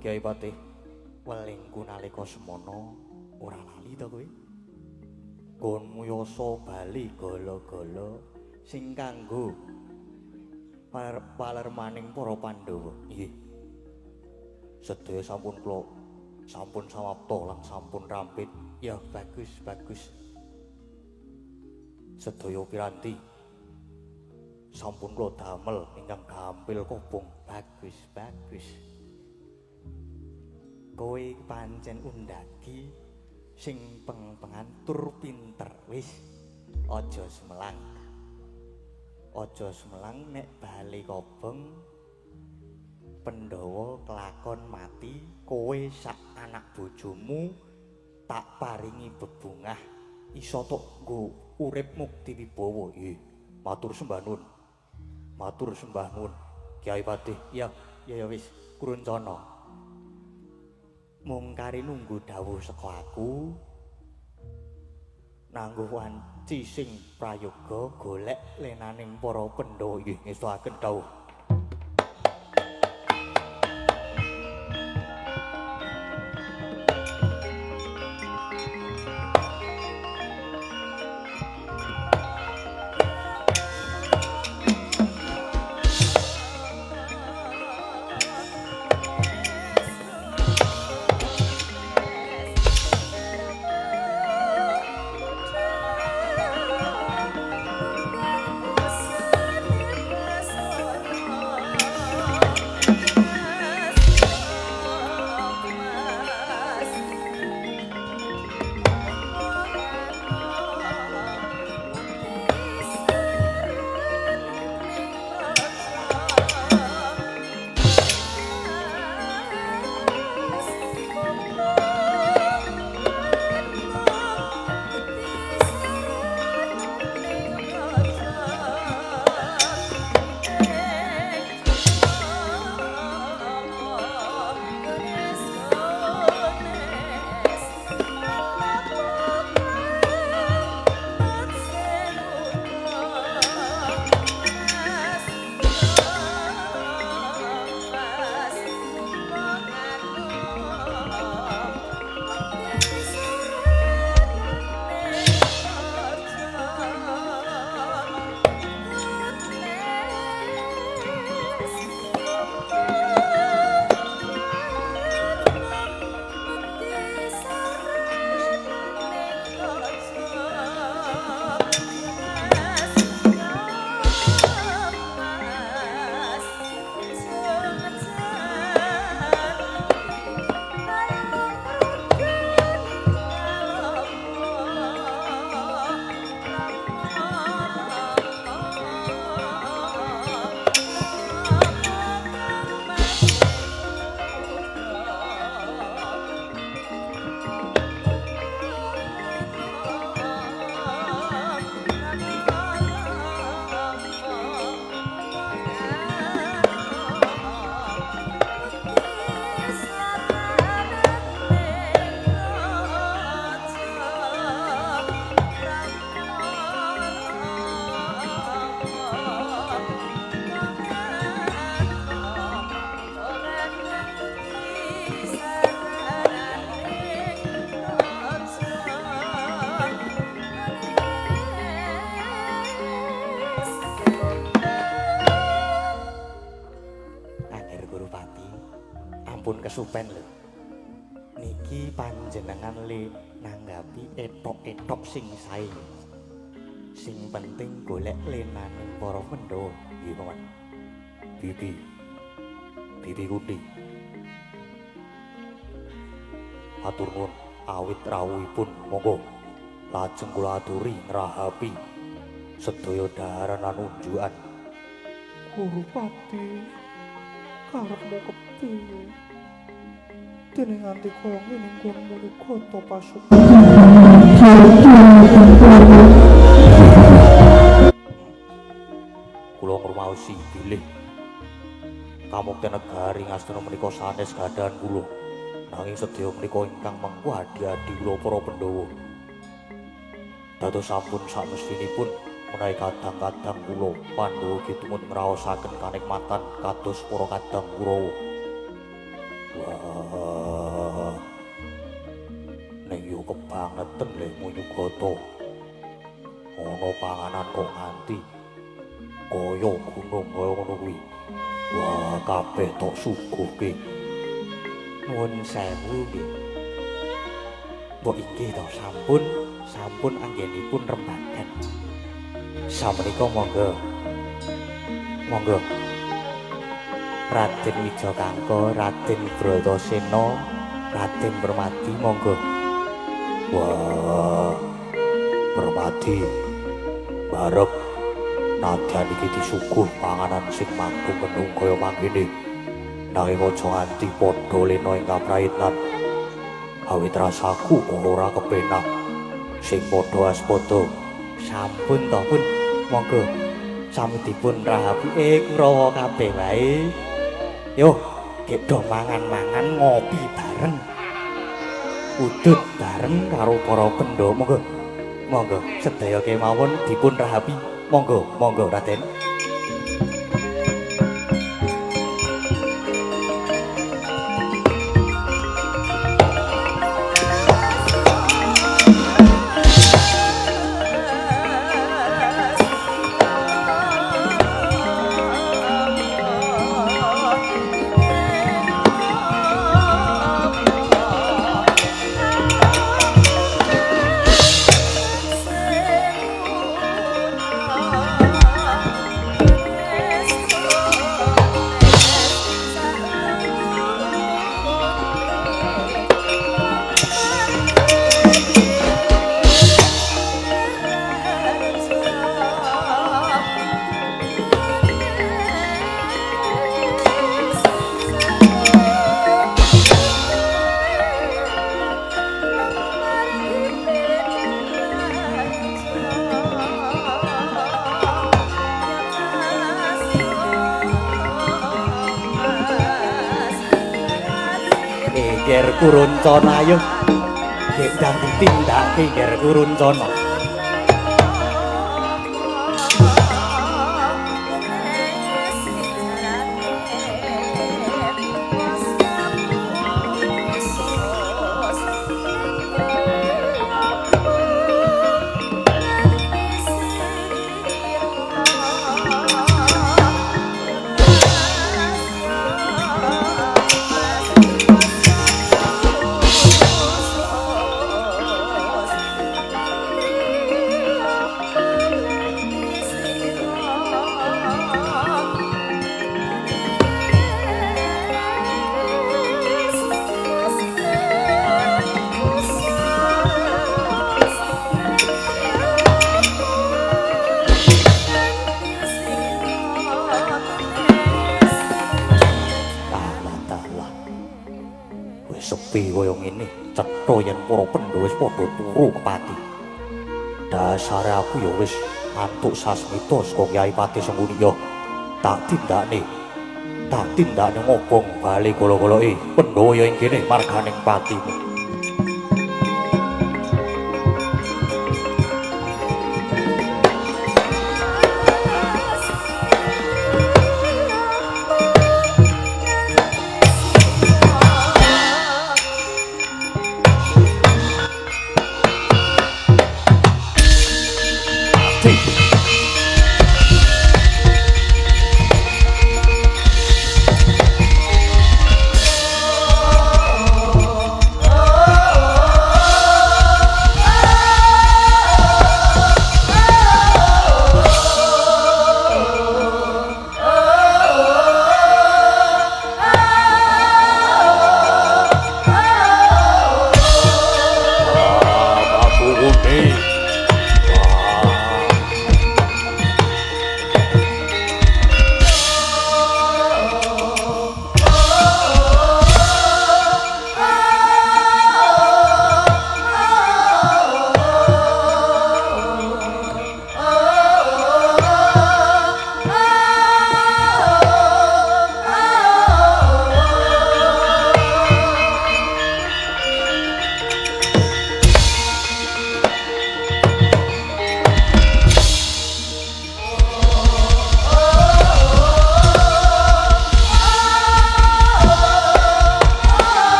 Kyai Patih welingku nalika semana ora lali to kowe. Gonmu yasa bali gala-gala sing kanggo palermaning para Pandhawa. Nggih. Sedaya sampun kula sampun samapta lan sampun rampit. Ya bagus. Sedaya piranti sampun kula damel ingkang gampil kobong. Bagus. Kowe pancen undagi sing peng-pengan tur pinter. Wis aja semelang. Aja semelang nek bali kobong Pandhawa kelakon mati, kowe sak anak bojomu tak paringi bebungah isa tok nggo urip mukti wibawa. Matur sembah nuwun. Matur sembah nuwun Kyai Patih. Ya wis Kuruncana. Mung kari nunggu dawuh saka aku nangguh wanci sing prayoga golek lenaning para Pandhawa. Nggih ngestuaken dawuh. Kesupen lho. Niki panjenengan le nanggapi etok-etok sing sae. Sing penting golek lenaning para Pandhawa. Nggih, Paman. Bibi Kunti. Atur nuwun awit rawuhipun monggo lajeng kula aturi ngrahapi sedaya dhaharan lan unjukan. Gurupati karepmu kepiye? Dene nganti kaya ngene kono mulu kota pasukan. Kula ngrumaosi bilih kamukti negari ngastana menika sanes gadahan kula. Nanging sedaya menika ingkang mengku adi-adi kula para Pandhawa. Dados sampun samestinipun menawi kadang-kadang kula Pandhawa kitumut ngraosaken kanikmatan kados para kadang Kurawa. Wah kebangetan lemu Nyugata. Ana panganan kok nganti kaya gunung kaya ngono kuwi. Wah, kabeh tok suguhke. Nuwun sewu nggih. Mbok inggih to sampun anggenipun rembagan. Samenika monggo. Monggo. Raden Wijakangka, Raden Bratasena, Raden Permadi monggo. Wah, Permadi barep nadyan iki disuguh panganan sing manggung-mendung kaya mangkene. Nanging aja nganti padha lena ing kaprayitnan. Awit rasaku kok ora kepenak. Sing padha aspada. Sampun to, Pun. Monggo sami dipun rahapi Kurawa kabeh wae. Yo, gek do mangan-mangan ngopi bareng. Udut bareng karo para pendhawa. Monggo. Monggo sedaya kemawon dipun rahapi. Monggo, monggo Raden. Ger Kuruncana ayo. Gek ndang ditindake Ger Kuruncana. Sepi kaya ngene, cetha yen para pendhawa wis padha turu kepati. Dasare aku ya wis antuk sasmita saka Kyai Pati Sengkuni. Tak tindakne ngobong bali kala-kaloke pendhawa ya ing kene marganing patimu.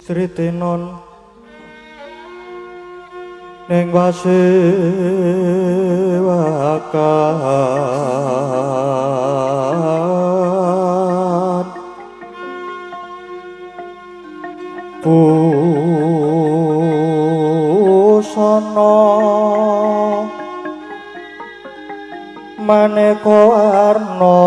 Sritenon ning wasewakan busana maneka warna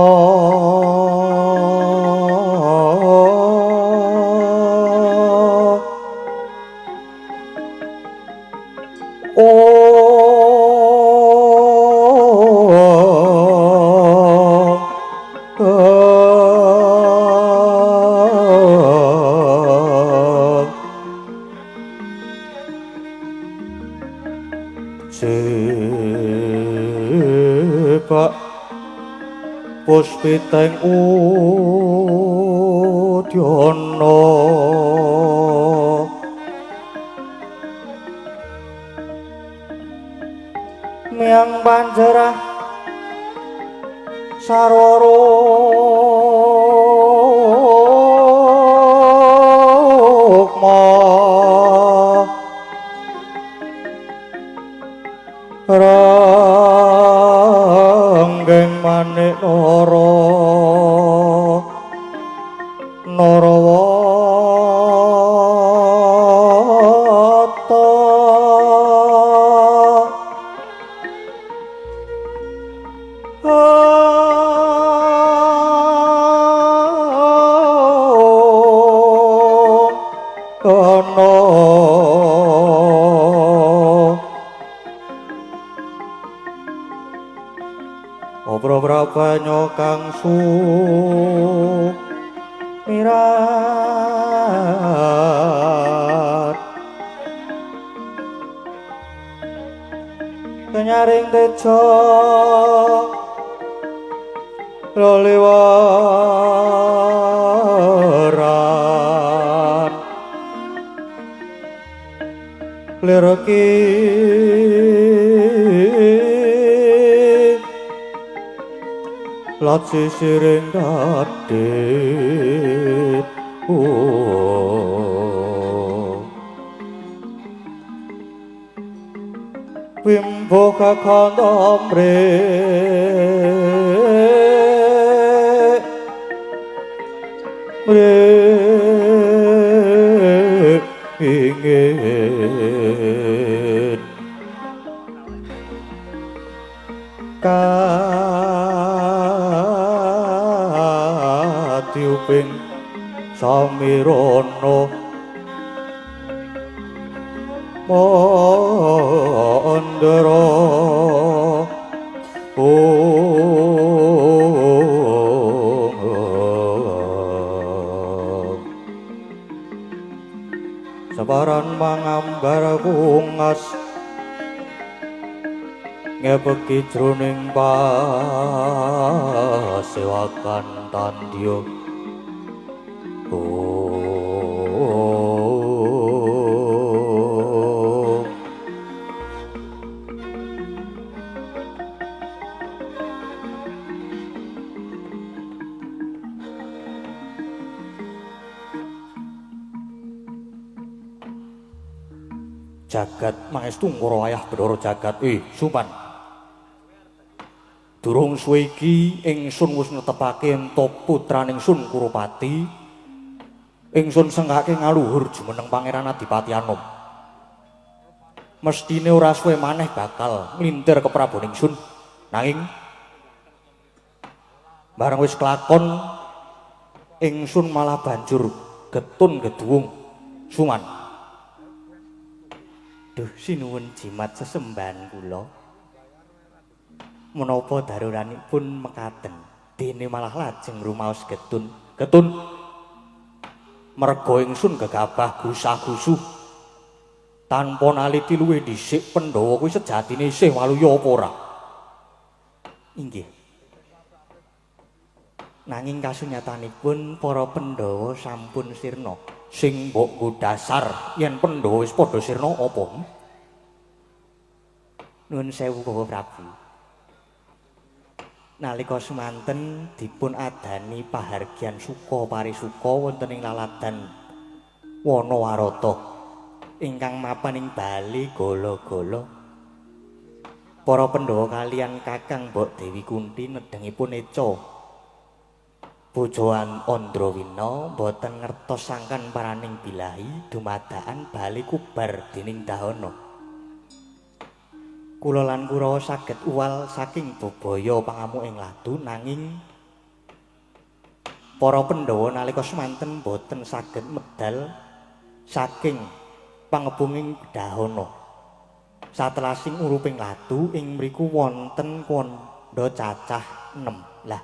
Jebak puspiteng udyana miang panjerah sarwara ranggeng manik Narawata ana Obra-brabanya kang sumirat kenyaring teja leliwaran lireki Laci siring dadit Wimbo kakantamre ingin tiuping samirana mandara sabaran mangambar bungas ngepeki jroning pasewakan tandya jagat mangestu ngara ayah Bathara Jagat. Suman. Durung suwe iki ingsun wis netepake ento putraning Sun Kurupati. Ingsun senggake ngaluhur jumeneng Pangeran Adipati Anom. Mestine ora suwe maneh bakal nglintir ke Prabu Ningsun. Nanging bareng wis kelakon ingsun malah banjur getun geduwung. Suman. Duh sinuwun jimat sesembahan kula. Menapa daruranipun mekaten, dene malah lajeng rumaos getun. Getun merga ingsun gegabah gusah-gusuh tanpa naliti luwih dhisik Pandhawa kuwi sejatine isih waluya apa ora. Inggih. Nanging kasunyatanipun para Pandhawa sampun sirna. Sing mbok nggo dasar yen Pandhawa wis padha sirna apa? Nuwun sewu Bapak Prabu. Nalika semanten dipun adani pahargyan suka parisuka wonten ing laladan wana warata ingkang mapan ing Bali gala-gala. Para Pandhawa kaliyan Kakang Mbok Dewi Kunthi nedhengipun eca bojoan Andrawina boten ngertos sangkan paraning bilahi dumadakan bali kubar dening Dahana. Kula lan Kurawa saged uwal saking bebaya pangamuk ing ladu nanging para Pandhawa nalika semanten boten saged medal saking pangebunging Dahana. Satelasing uruping ladu ing mriku wonten kandha cacah 6. Lah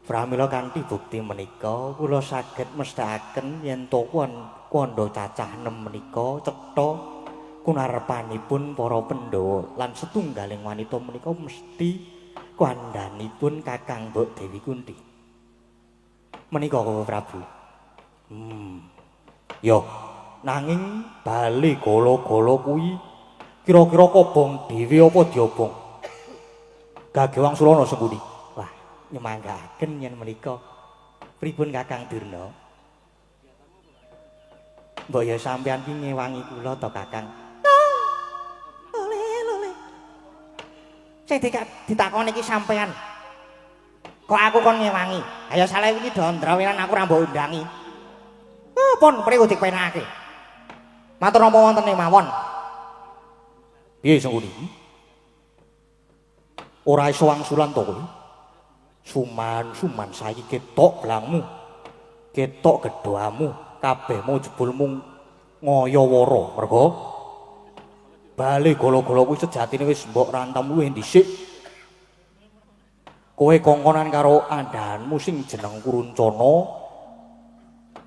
pramila kanthi bukti menika kula saged mesthekaken yen to kandha cacah 6 menika cetha kunarepanipun para Pandhawa lan setunggaling wanita menika mesti kandhanipun Kakang Mbok Dewi Kunthi. Menika Bapak Prabu. Yo, nanging bali gala-gala kuwi kira-kira kobong dhewe apa diobong? Gagewang Sulana sengkuni. Wah, nyemanggaken yen menika. Pripun Kakang Durna? Mbok ya sampeyan ki ngewangi kula to Kakang. Lole. Sing ditakoni iki sampeyan. Kok aku kon ngewangi? Ayo salah iki Dondrawinan aku ra mbok undangi. Pun mriku dipenake. Matur napa wonten mawon. Piye sengkuni? Ora iso wangsulan to kowe? Suman saiki ketok blangmu. Ketok gedhoamu, kabehmu jebulmu ngaya-wara. Merga bali gala-gala kuwi sejatine wis mbok rantam luwih dhisik. Kowe kongkonan karo andhanmu sing jeneng Kuruncana.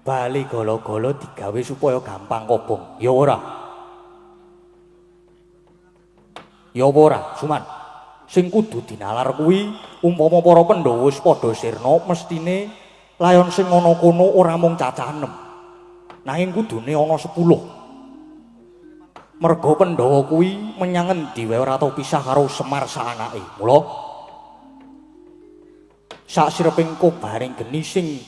Bali gala-gala digawe supaya gampang kobong. Ya ora? Ya ora, Suman. Sing kudu dinalar kuwi umpama para Pandhawa wis padha sirna mestine layon sing ana kono ora mung cacah 6. Nanging kudune ana 10. Merga Pandhawa kuwi menyang endi wae ora tau pisah karo Semar saanake. Mula sak sireping kobaring geni sing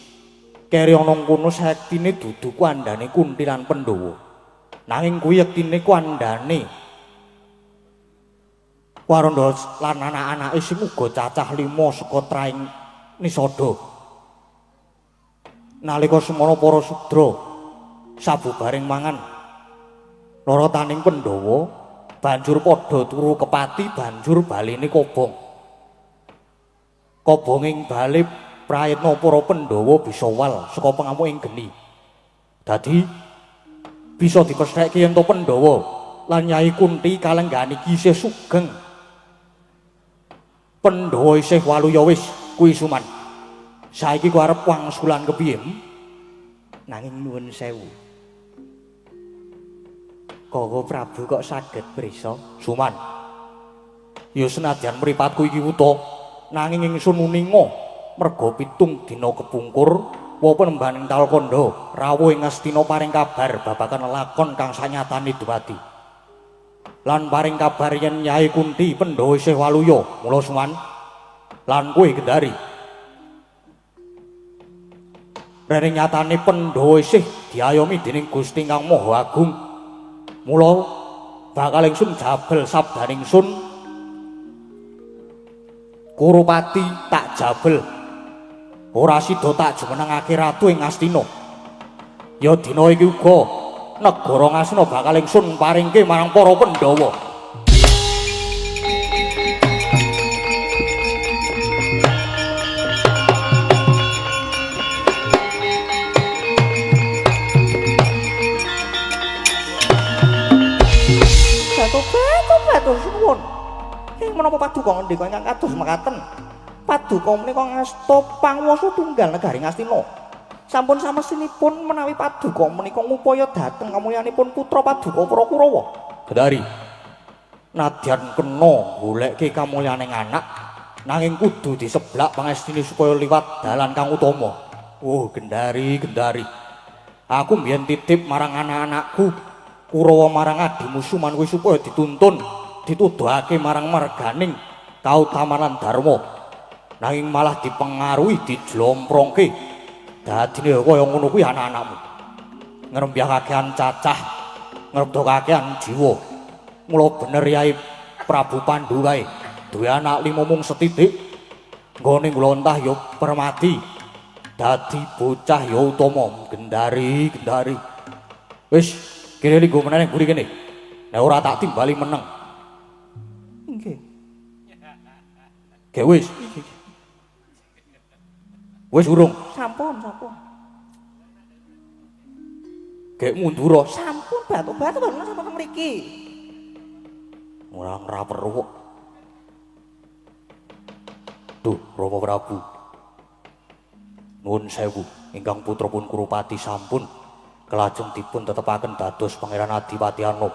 keri ana kono sektine dudu kandhane Kunthi lan Pandhawa. Nanging kuwi yektine kandhane Waranda lan anak-anake sing uga cacah 5 saka traing Nisada. Nalika semana para Sudra sabubaring mangan larataning Pandhawa banjur padha turu kepati banjur balene kobong. Kobonging bali prayitna para Pandhawa bisa wal saka pangamuking geni. Dadi bisa dipestheke yen to Pandhawa lan Nyai Kunthi kalenggan iki isih sugeng. Pandhawa isih waluya wis kuwi Suman. Saiki ku arep wangsulan kepiye? Nanging nuwun sewu. Koko Prabu kok saged prisa? Suman. Ya senadyan mripatku iki wuta, nanging ingsun uninga merga 7 dina kepungkur wa penembaning Talkanda rawuh ing Astina paring kabar babagan lakon kang sanyatane dumadi. Lan paring kabar yen Nyai Kunthi Pandhawa isih waluya. Mula Suman lan kowe Gendari. Rene nyatane Pandhawa isih diayomi dening Gusti Kang Maha Agung. Mula bakal ingsun jabel sabdaning sun Kurupati tak jabel. Ora sida tak jumenengake ratu ing Astina. Ya dina iki uga negara Ngastina bakal ingsun paringke marang para Pandhawa. Batur suwun. Ing menapa paduka ngendika ingkang kados mekaten? Paduka menika ngasta panguwasa tunggal negari Ngastina. Sampun samestinipun menawi paduka menika ngupaya dhateng kamulyanipun putra paduka para Kurawa. Gendari. Nadyan kena goleke kamulyaning anak nanging kudu diseblak pangestine supaya liwat dalan kang utama. Oh, Gendari. Aku mbiyen titip marang anak-anakku Kurawa marang adimu Suman kuwi supaya dituntun, dituduhake marang marganing kautamanan dharma. Nanging malah dipengaruhi dijlomprongke. Dadine kaya ngono kuwi anak-anakmu. ngrembyahaken cacah ngreptokaken jiwa. Mula bener Yai Prabu Pandhu kae duwe anak 5 mung setitik. Nggone kula entah ya Permati dadi bocah ya utama gendari. Wis kene linggo meneh mburi kene. Nek ora tak timbali meneng. Nggih. Ge wis. Wis urung. Sampun. Gek mundur. Sampun batu-batu kok sampeyan mriki. Ora perlu kok. Duh, Rama Prabu. Nuwun sewu, ingkang putra pun Kurupati sampun kelajeng dipun tetepaken dados Pangeran Adipati Anom.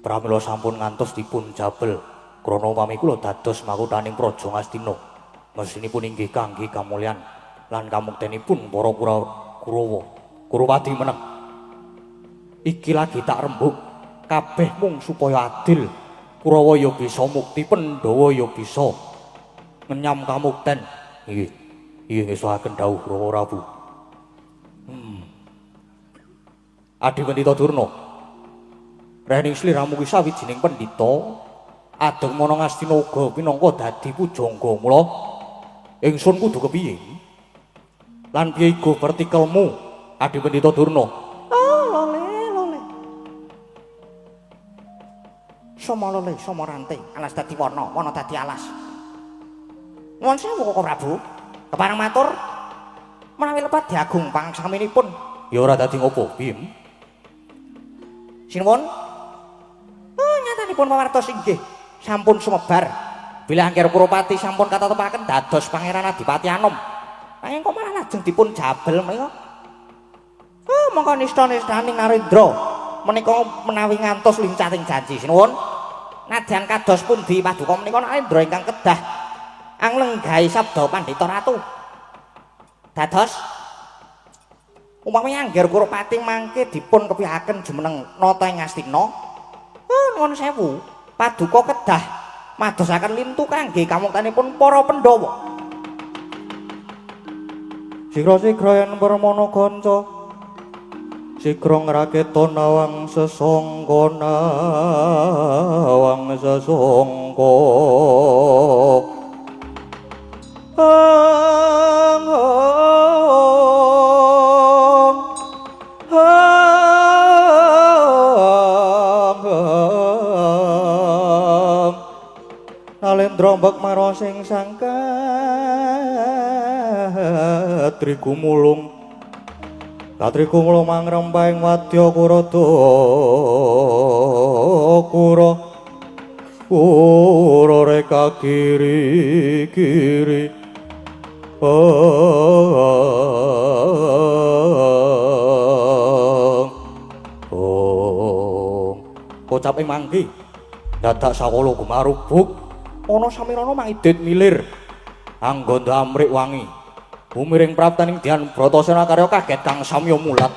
Pramila sampun ngantos dipun jabel krana upami kula dados makuthaning Praja Ngastina. Mesinipun inggih kangge kamulyan lan kamuktenipun para Kurawa, Kurupati meneng. Iki lagi tak rembug kabeh mung supaya adil. Kurawa ya bisa mukti, Pandhawa ya bisa ngenyam kamukten. Nggih ngesuhaken dawuh Rama Prabu. Adipendhita Durna. Rening sliramu ki sawijining pendhita adeng mana Ngastina uga pinangka dadi pujangga. Mula ingsun kudu kepiye? Lan piye iku vertikelmu Adipendhita Durna? Lole. Sama lole, sama ranting, alas dadi warna dadi alas. Nuwun sewu Koko Prabu. Kepareng matur menawi lepat diagung pangsaminipun. Ya ora dadi ngopo, Bim? Sinuwun. Nyatanipun pawartos inggih sampun sumebar. Bilih angger Kurupati sampun katetepaken dados Pangeran Adipati Anom. Nanging kok malah lajeng dipun jabel menika. Mongko nista-nistaning Narendra menika menawi ngantos lincating janji. Sinuwun. Nadyan kados pundi paduka menika Narendra ingkang kedah anglenggahi sabda Pandhita Ratu. Dados umpami angger Kurupati mangke dipun kepihaken jumeneng nata ing Ngastina. Nuwun sewu, paduka kedah madosaken lintu kangge kamuktanipun para Pandhawa. Sigra-sigra yen permana kanca sigra ngraketa nawang sesangka Nalendra mbek marosing Katri gumulung mangrempahing wadya kurada kura reka kiri kocap ing mangki dadak sakala gumarubuk ana samirana mangidit milir anggondo amrik wangi umiring praptaning Dyan Bratasena karya kaget kang samya mulat.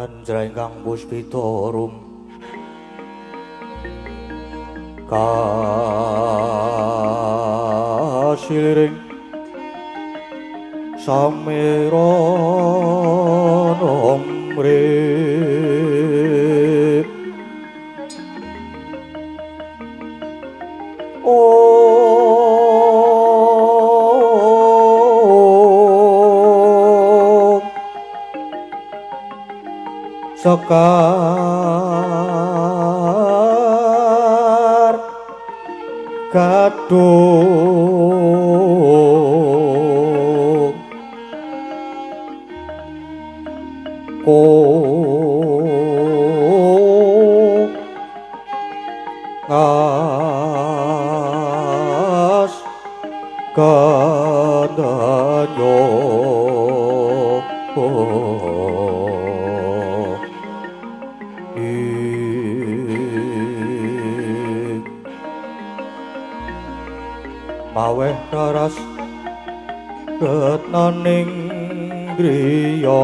anjrengkang puspitorum kasiliring samiran mrip sekar gadung ngas kandanyo maweh raras retnaning griya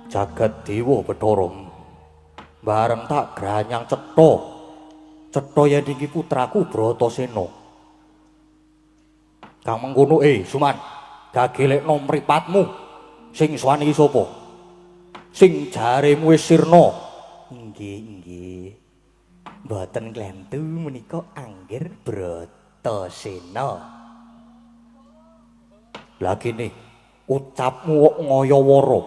jagat dewa Bathara bareng tak granyang cetha yen iki putraku Bratasena kang mengkono Suman gagelekno mripatmu sing suwan iki sapa sing jaremu wis sirna nggih mboten klentu menika Angger Bratasena lha kene ucapmu kok ngaya-wara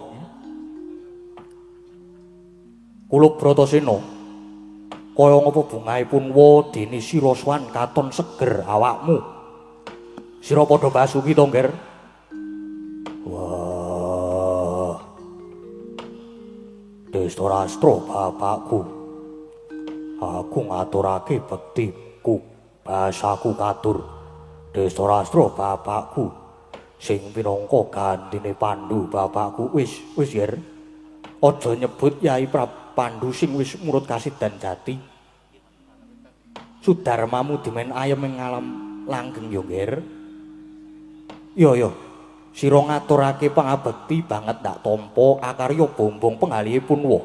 kula Bratasena kaya ngapa bungaipun wa dene sira swan katon seger awakmu sira padha basuki to Ngger wah Destarastra bapakku aku ngaturake bektiku basaku katur Destarastra bapakku sing pinangka gandine Pandhu bapakku wis Yer aja nyebut Yai Pandu sing wis murut kasidan jati Sudarmamu dimen ayem ing alam langgeng yo Ngger yo sira ngaturake pangabekti banget ndak tampa akarya bombong penggalihipun wa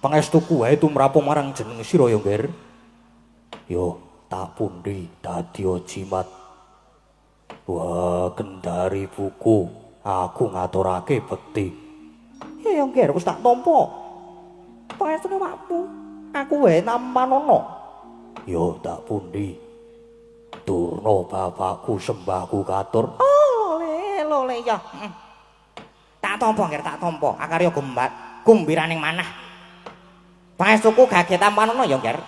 pangestuku wae tumrap marang jeneng sira yo Ngger yo tak pundi dadi jimat wah kendari buku aku ngaturake bekti ya Ngger wis tak tampa pangestune wakmu aku wae nampanono yo tak pundi Durna bapakku sembahku katur lole ya tak tampa Ngger tak tampa akarya gumbiraning manah pangestuku gage tampanono ya Ngger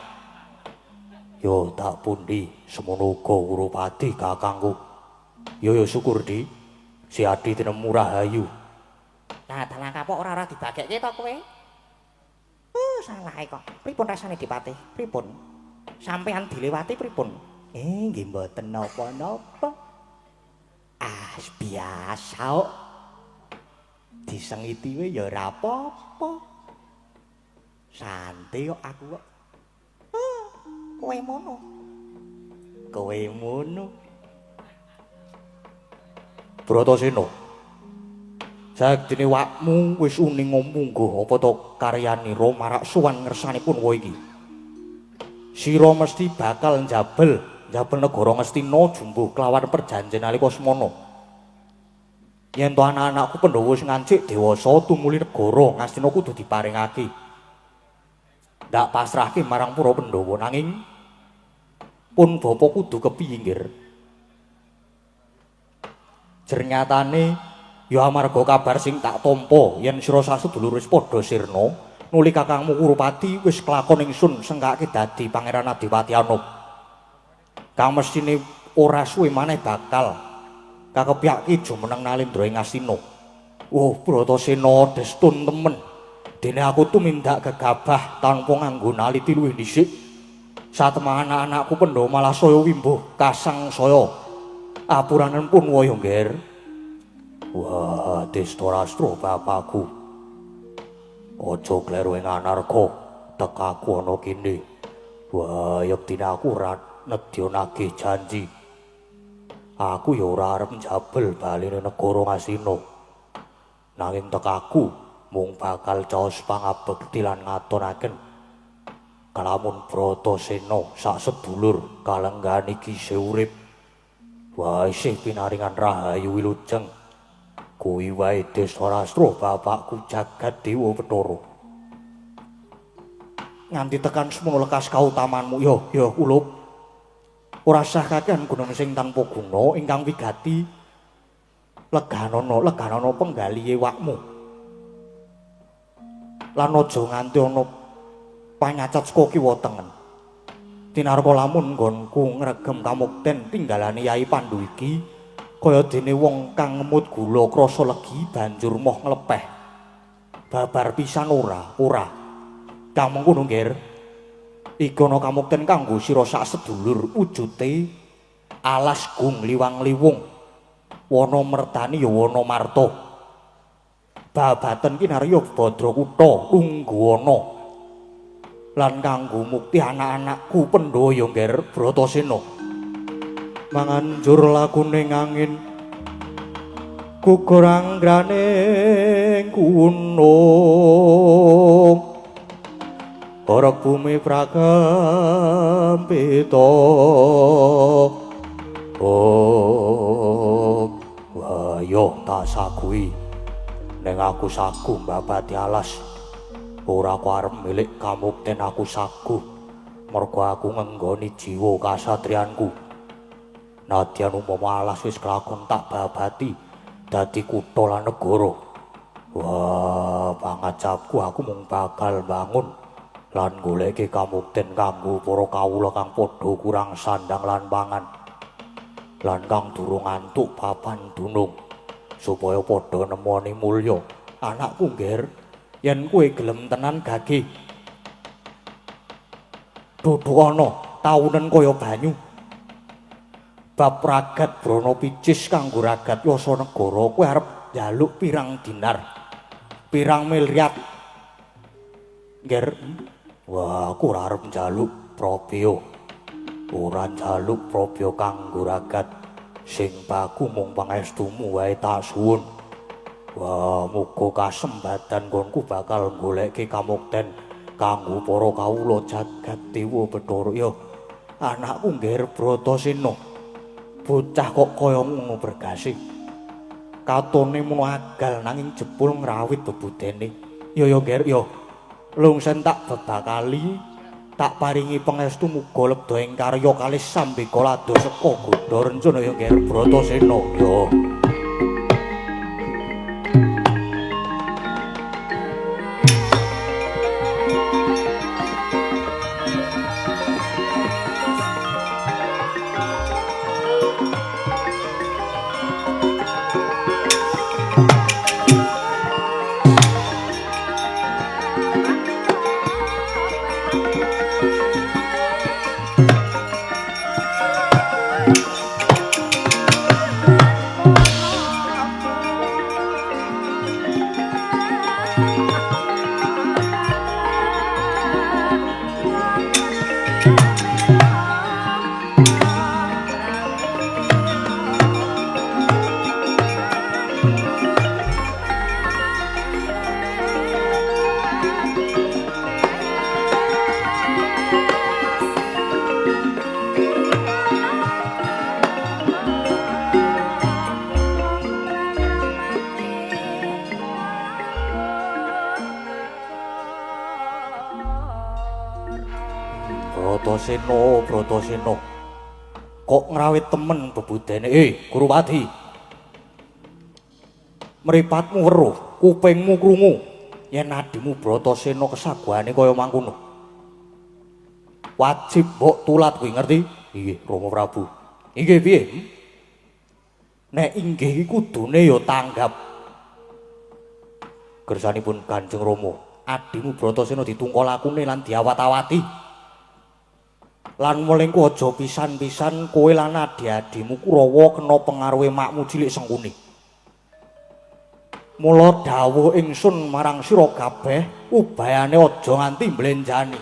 yo tak pundi semono uga Urupati kakangku yo syukur di si Adi tinemu rahayu nah dalang kapok ora dibagekke to kowe salah kok. Pripun rasane dipatih? Pripun? Sampeyan dilewati pripun? Nggih mboten napa-napa. Biasa kok. Disengiti wae ya ora apa-apa. Santai kok aku kok. Kowe mono. Kowe mono. Bratasena. Jagdine wakmu wis uning mungguh apa to karyanira marak suwan ngersanipun kowe iki. Sira mesti bakal njabel negara Ngastina jumbuh kelawan perjanjian nalika semana. Yen to anak-anakku Pandhawa sing ngancik dewasa tumuli negara Ngastina kudu diparingake. Ndak pasrahke marang para Pandhawa nanging pun bapa kudu kepiye Ngger. Jernyatane ya amarga kabar sing tak tampa yen sira sasedulur wis padha sirna nuli kakangmu Kurupati wis kelakon ingsun sengkake dadi Pangeran Adipati Anup kang mestine ora suwe maneh bakal kakepyak ki jumeneng Nalendra ing Astina. Oh, Bratasena destun temen. Dene aku tumindak gegabah tanpa nganggo naliti luwih dhisik. Satemah anak-anakku pendha malah saya wimbuh kasang saya. Apuranen pun waya ngger. Wah, Destarastra bapakku. Aja kleru ing anarga tekaku ana kene. Wah, yektine aku ora nedya nagih janji. Aku ya ora arep njabel baline negara Ngastina. Nanging tekaku mung bakal caos pangabekti lan ngatonaken kalamun Bratasena sak sedulur kalenggan iki isih urip. Wah, isih pinaringan rahayu wilujeng. Kuwi wae Destarastra bapakku jagat dewa Bathara. Nganti tekan semono lekas kautamanmu ya Ulup. Ora sah kakehan gunung sing tanpa guna ingkang wigati leganana penggali ewakmu. Lan aja nganti ana panyacat saka kiwa tengen. Tinarka lamun nggonku ngregem kamukten tinggalane Yai Pandhu iki kaya dene wong kang ngemut gula krasa legi banjur moh nglepeh. Babar pisan ora. Kang mengkono ngger. Iki ana kamukten kanggo sira sak sedulur wujute alas gung liwang-liwung. Wana mertani ya wana marta. Babaten kinarya Badrakutha Lungguwana. Lan kanggo mukti anak-anakku pendha ya ngger Bratasena. Manganjur lakuning angin gugur anggraning gunung. Orok bumi prakampita. Wayo tak sagui ning aku sagu mbabati alas. Ora aku arep milik kamukten aku sagu mergo aku ngenggoni jiwa kasatriyanku. Nadyan umpama alas wis kelakon tak babati dadi kutha lan negara. Wah, pangajapku aku mung bakal bangun lan goleki kamukten kanggo para kawula kang padha kurang sandang lan pangan. Lan kang durung antuk papan dunung supaya padha nemoni mulya. Anakku ngger, yen kowe gelem tenan gage. Dudu ana taunen kaya banyu. Bab ragat brana picis kanggo ragat yasa negara kowe arep njaluk pirang dinar, pirang miliar. Ngger, wah aku ora arep njaluk probya. Ora njaluk probya kanggo ragat. Sing baku mung pangestumu wae tak suwun. Wah, muga kasembadan nggonku bakal goleki kamukten kanggo para kawula jagat dewa Bathara. Ya, anakku ngger Bratasena. Bocah kok kaya ngono bergasi. Katone mono agal nanging jebul ngrawit bebudene. Ya ngger ya. Lungsen tak bebakali, tak paringi pangestu muga lebda ing karya kalih sambika lado seka Gudha Rencana ya ngger Bratasena. Ya. Bratasena. Kok ngrawit temen bebudene. Guruwadi. Mripatmu weruh, kupingmu krungu yen adimu Bratasena kesaguhane kaya mangkono. Wajib mbok tulat kuwi, ngerti? Inggih, Rama Prabu. Inggih piye? nek inggih kudune ya tanggap. Gersanipun Kanjeng Rama, adimu Bratasena ditungkol lakune lan diawat-awati. Lan mulengku aja pisan-pisan kowe lan adi-adimu Kurawa kena pengaruhe makmu cilik Sengkuni. Mula dawuh ingsun marang sira kabeh, ubayane aja nganti mblenjani.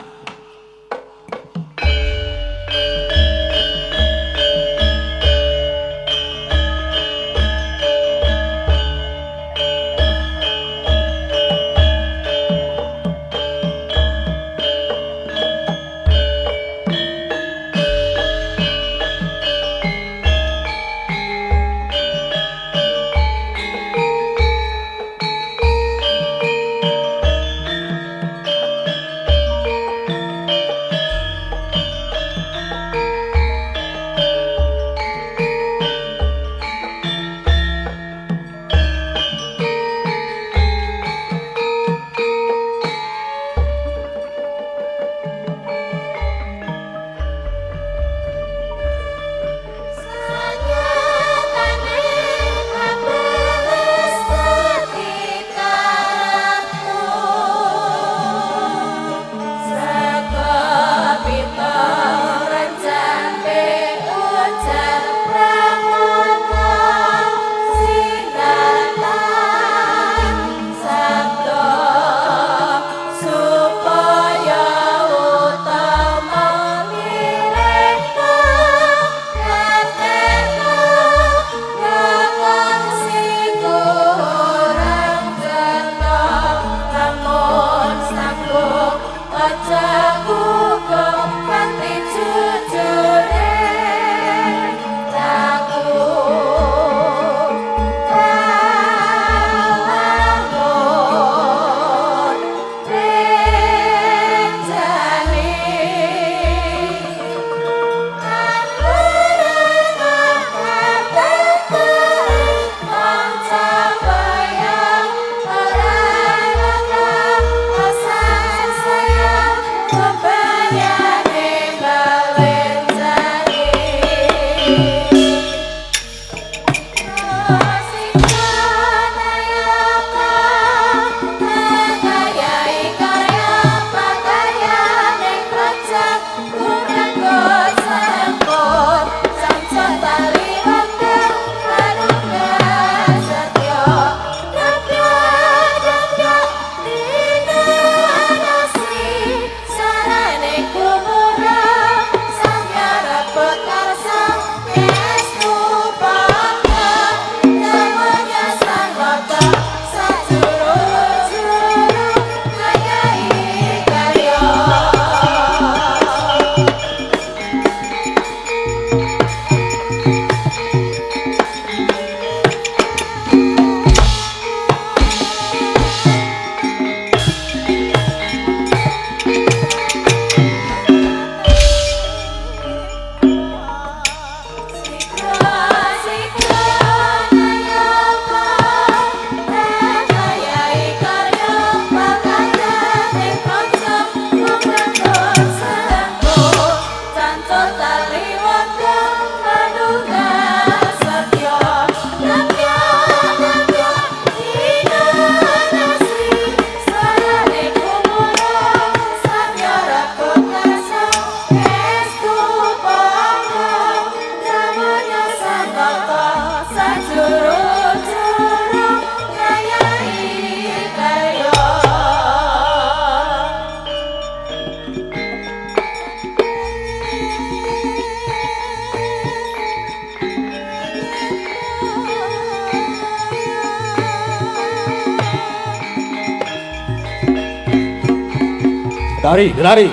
Lari, lari.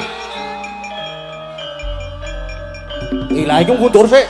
Ilah iku mundur sik.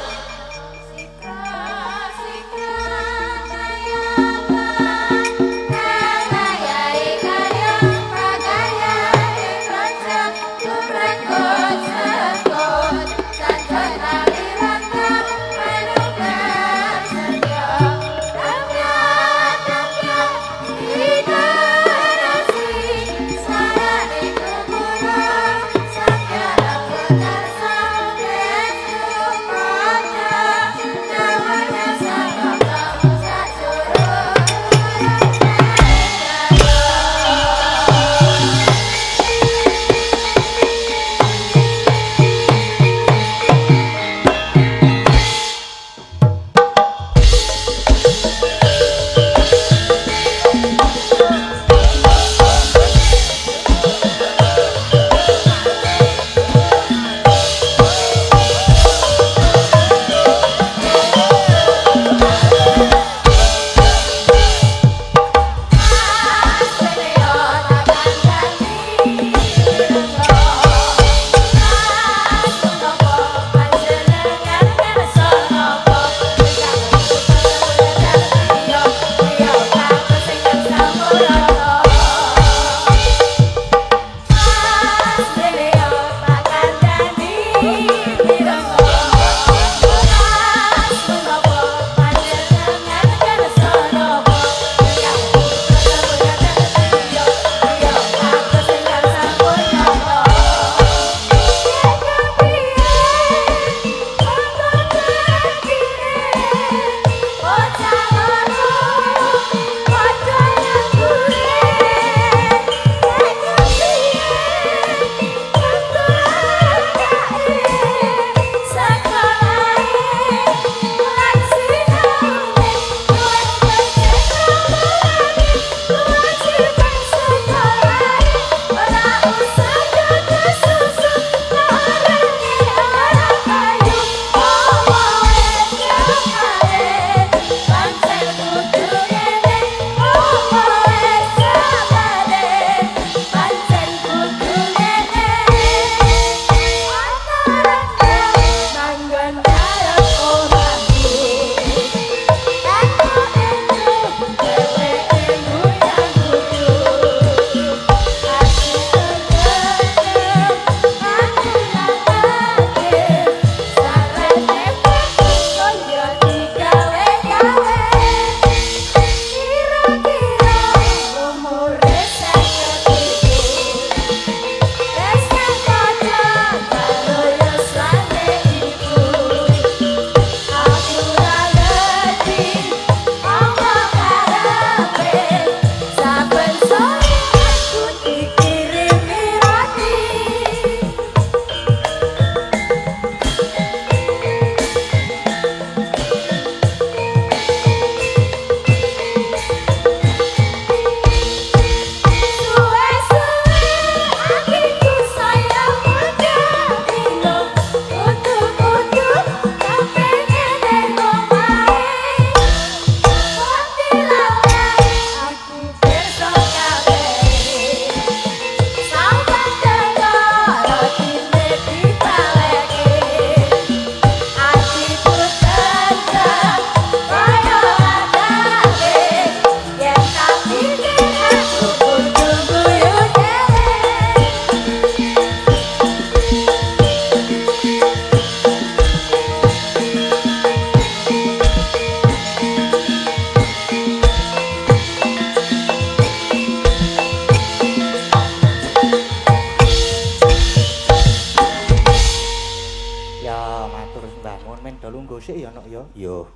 Ya matur sembah nuwun men dalu gosik ya nok ya. Yo.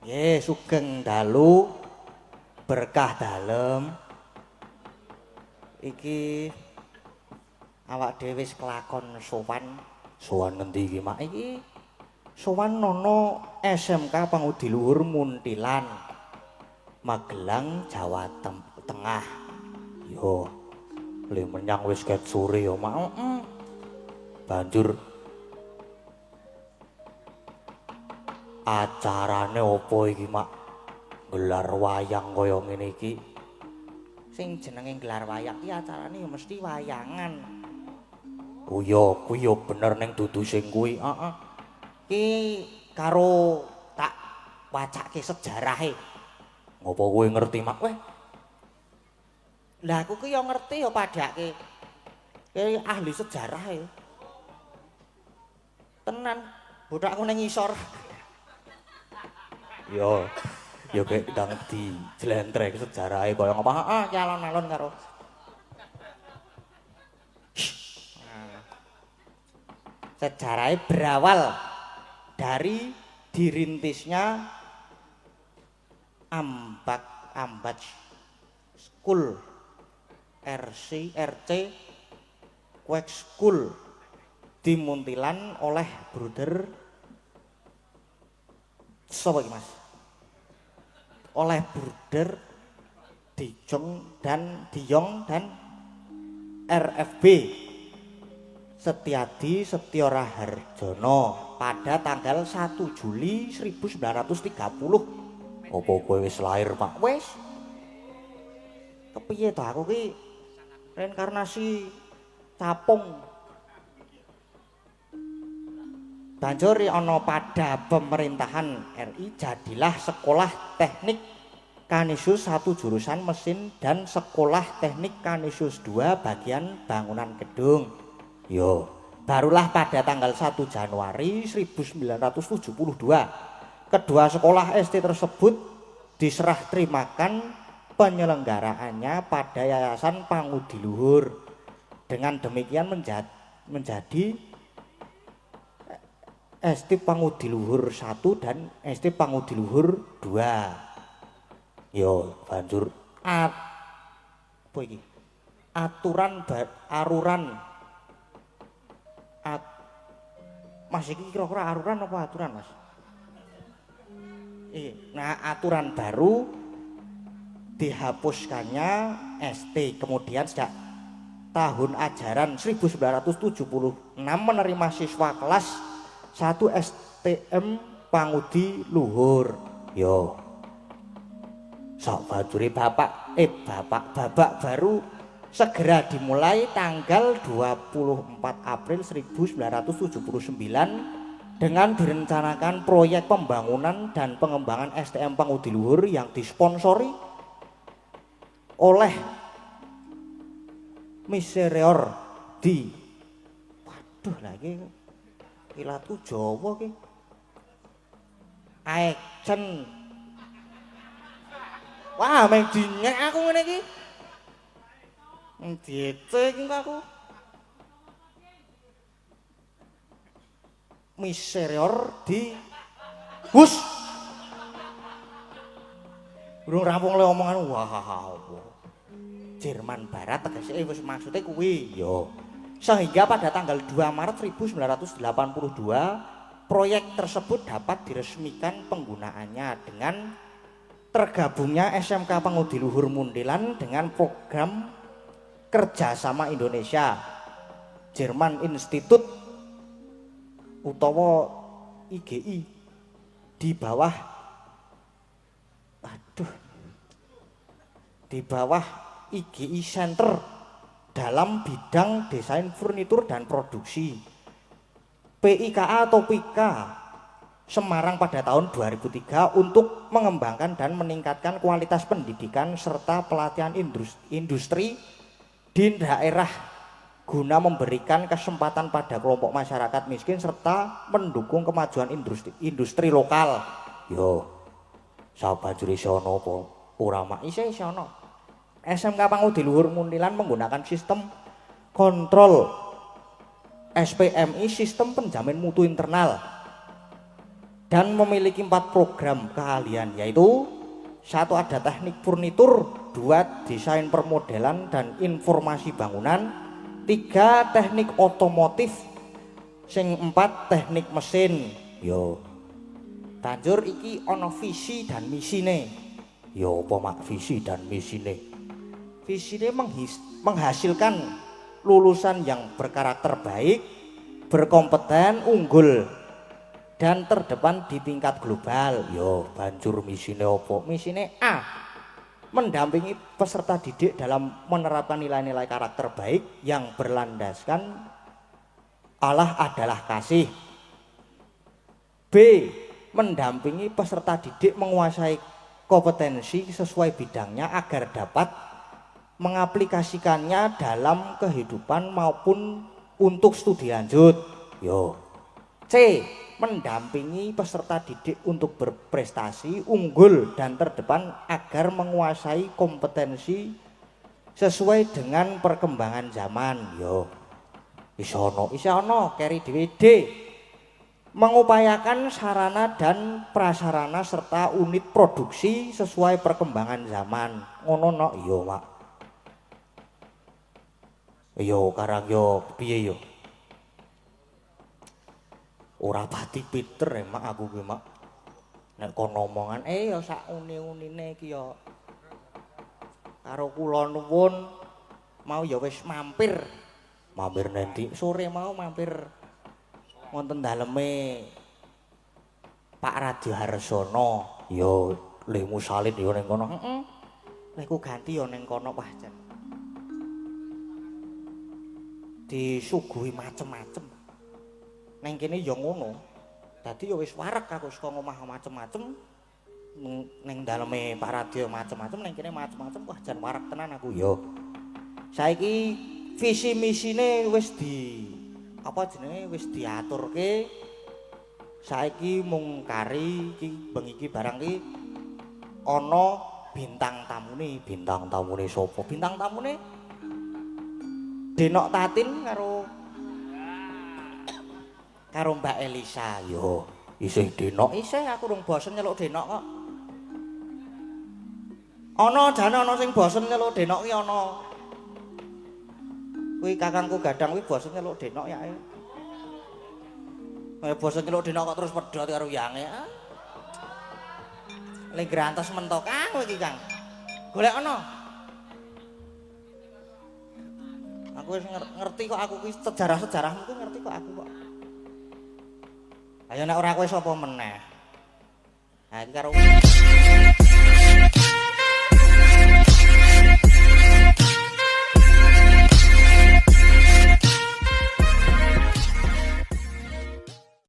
Nggih, sugeng dalu berkah dalem. Iki awak dhewe wis kelakon sowan. Sowan ngendi iki, Mak? Iki sowan nono SMK Pangudi Luhur Muntilan. Magelang, Jawa Tengah. Yo. Le menyang wis ket sore ya, Mak. Banjur acarane opo iki, Mak? Gelar wayang kaya ngene iki. Sing jenenge gelar wayang iki acarane ya mesti wayangan. Oh iya, kuwi ya bener ning dudu sing kuwi. Heeh. Ki karo tak wacake sejarahe. Ngopo kowe ngerti, Mak? Weh. Lah aku ki ya ngerti ya padake. Ki ahli sejarah ya. Tenan, bodakku ning ngisor. Yo. Ya kayak ndang di jlentrek sejarahe kaya ngapa? Heeh, ki alon-alon karo. Sejarahnya berawal dari dirintisnya Ambat School RC Quake School di Muntilan oleh Bruder sapa iki Mas? Oleh Bruder Diyong dan RFB Setiadi Setyo Raharjono pada tanggal 1 Juli 1930. Apa kowe wis lahir, Pak? Wis. Kepiye to aku ki reinkarnasi capung. Banjur ana pada pemerintahan RI jadilah Sekolah Teknik Kanisius 1 jurusan mesin dan Sekolah Teknik Kanisius 2 bagian bangunan gedung. Yo, Barulah pada tanggal 1 Januari 1972 kedua sekolah SD tersebut diserah terimakan penyelenggaraannya pada Yayasan Pangudi Luhur. Dengan demikian menjadi SD Pangudi Luhur 1 dan SD Pangudi Luhur 2. yo banjur Apa iki? Mas iki kira-kira aruran apa aturan, Mas? Nah, aturan baru dihapuskannya ST. Kemudian sejak tahun ajaran 1976 menerima siswa kelas 1 STM Pangudi Luhur. yo Sak bajure babak baru segera dimulai tanggal 24 April 1979 dengan direncanakan proyek pembangunan dan pengembangan STM Pangudi Luhur yang disponsori oleh Miserior di waduh lagi ilatu Jawa ki Aekchen. Wah, meng dinyek aku ngene iki. Diece iki aku. Miserior di Hus. Urung rampung le omongan wah. Jerman Barat tegese wis maksude kuwi. yo Sehingga pada tanggal 2 Maret 1982 proyek tersebut dapat diresmikan penggunaannya dengan tergabungnya SMK Pangudi Luhur Muntilan dengan program kerjasama Indonesia Jerman Institute utawa IGI di bawah IGI Center dalam bidang desain furnitur dan produksi. PIKA atau PIKA Semarang pada tahun 2003 untuk mengembangkan dan meningkatkan kualitas pendidikan serta pelatihan industri di daerah guna memberikan kesempatan pada kelompok masyarakat miskin serta mendukung kemajuan industri lokal. yo sabajure sono apa ora, Mak? Isih ono. SMK Pangudi Luhur Muntilan menggunakan sistem kontrol SPMI sistem penjamin mutu internal dan memiliki 4 program keahlian, yaitu 1 ada teknik furnitur, 2 desain permodelan dan informasi bangunan, 3 teknik otomotif, sing 4 teknik mesin. Yo banjur iki ana visi dan misine. Yo apa mak visi dan misine? Visine menghasilkan lulusan yang berkarakter baik, berkompeten, unggul dan terdepan di tingkat global. Yo banjur misine apa? Misine A, mendampingi peserta didik dalam menerapkan nilai-nilai karakter baik yang berlandaskan Allah adalah kasih. B, mendampingi peserta didik menguasai kompetensi sesuai bidangnya agar dapat mengaplikasikannya dalam kehidupan maupun untuk studi lanjut. Yo. C, mendampingi peserta didik untuk berprestasi, unggul dan terdepan agar menguasai kompetensi sesuai dengan perkembangan zaman. Yo. Isono keri DVD, mengupayakan sarana dan prasarana serta unit produksi sesuai perkembangan zaman. Ngono no yo mak. Yo karang yo piye yo? Ora pati pinter mak aku ki mak. Nek kono omongan yo sak uni-unine iki yo. Karo kula nuwun mau ya wis mampir. Mampir nanti sore mau mampir wonten daleme Pak Radio Harsono. Yo lemu salin yo ning kono. Heeh. Leku ganti yo ning kono wah jan. Disuguhi macem-macem. Neng kene yo ngono. Dadi yo wis wareg aku saka ngomah macem-macem. Ning daleme Pak Radio macem-macem, neng kene macem-macem wah jan wareg tenan aku yo. Saiki visi misine wis wis diaturke. Saiki mung kari iki bengi iki barang iki ana bintang tamune. Bintang tamune sapa? Bintang tamune Denok Tatin karo Mbak Elisa. Yo isih Denok, isih aku rung bosen nyeluk Denok kok. Ana jane ana sing bosen nyeluk Denok ki ana. Kuwi kakangku Gadang kuwi bosen nyeluk Denok ya. Bosen nyeluk Denok kok terus pedhot karo yange. Lek grantos mentok Kang kowe iki Kang. Golek ana. Aku wis ngerti kok aku kuwi sejarah-sejarahmu kuwi ngerti kok aku kok. Ayo nek ora kowe sapa meneh. Ha iki karo